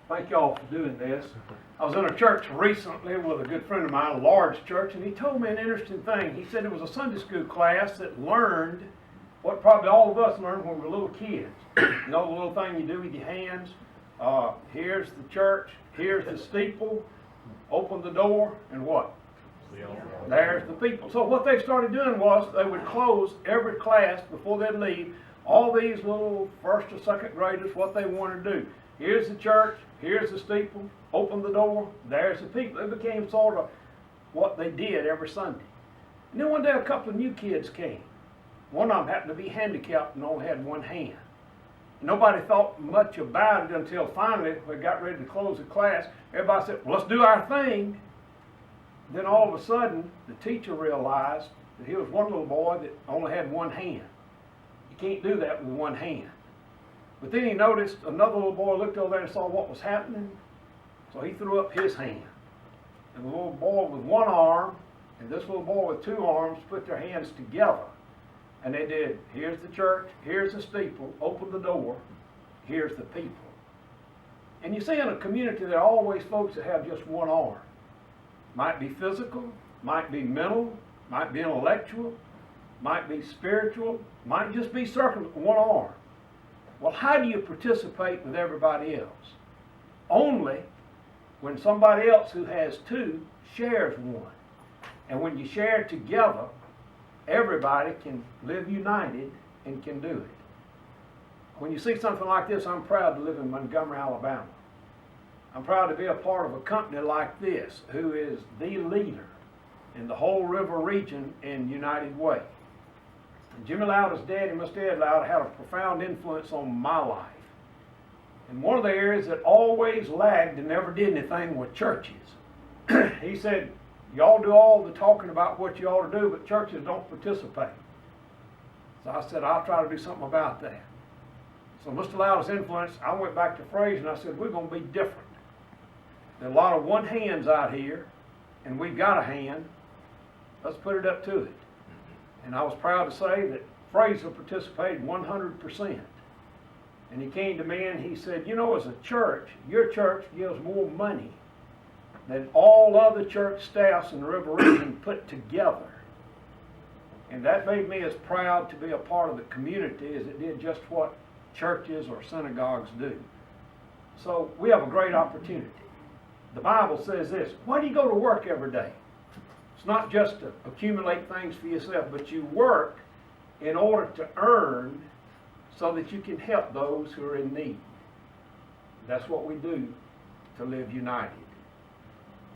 Thank y'all for doing this. I was in a church recently with a good friend of mine, a large church, and he told me an interesting thing. He said it was a Sunday school class that learned what probably all of us learned when we were little kids. You know the little thing you do with your hands? Here's the church, here's the steeple, open the door, and what? There's the people. So what they started doing was they would close every class before they'd leave. All these little first or second graders, what they wanted to do. Here's the church, here's the steeple, open the door, there's the people. It became sort of what they did every Sunday. And then one day a couple of new kids came. One of them happened to be handicapped and only had one hand. Nobody thought much about it until finally we got ready to close the class. Everybody said, well, let's do our thing. Then all of a sudden, the teacher realized that he was one little boy that only had one hand. You can't do that with one hand. But then he noticed another little boy looked over there and saw what was happening, so he threw up his hand. And the little boy with one arm and this little boy with two arms put their hands together. And they did, here's the church, here's the steeple, open the door, here's the people. And you see in a community there are always folks that have just one arm. Might be physical, might be mental, might be intellectual, might be spiritual, might just be one arm. Well, how do you participate with everybody else? Only when somebody else who has two shares one. And when you share together, everybody can live united and can do it. When you see something like this, I'm proud to live in Montgomery, Alabama. I'm proud to be a part of a company like this, who is the leader in the whole river region in United Way. Jimmy Lowder's daddy, Mr. Ed Lauder, had a profound influence on my life. And one of the areas that always lagged and never did anything was churches. He said, y'all do all the talking about what you ought to do, but churches don't participate. So I said, I'll try to do something about that. So Mr. Lauder's influence, I went back to Fraser and I said, we're going to be different. There are a lot of one hands out here, and we've got a hand. Let's put it up to it. And I was proud to say that Fraser participated 100%. And he came to me and he said, you know, as a church, your church gives more money than all other church staffs in the river region put together. And that made me as proud to be a part of the community as it did just what churches or synagogues do. So we have a great opportunity. The Bible says this, why do you go to work every day? It's not just to accumulate things for yourself, but you work in order to earn so that you can help those who are in need. That's what we do to live united.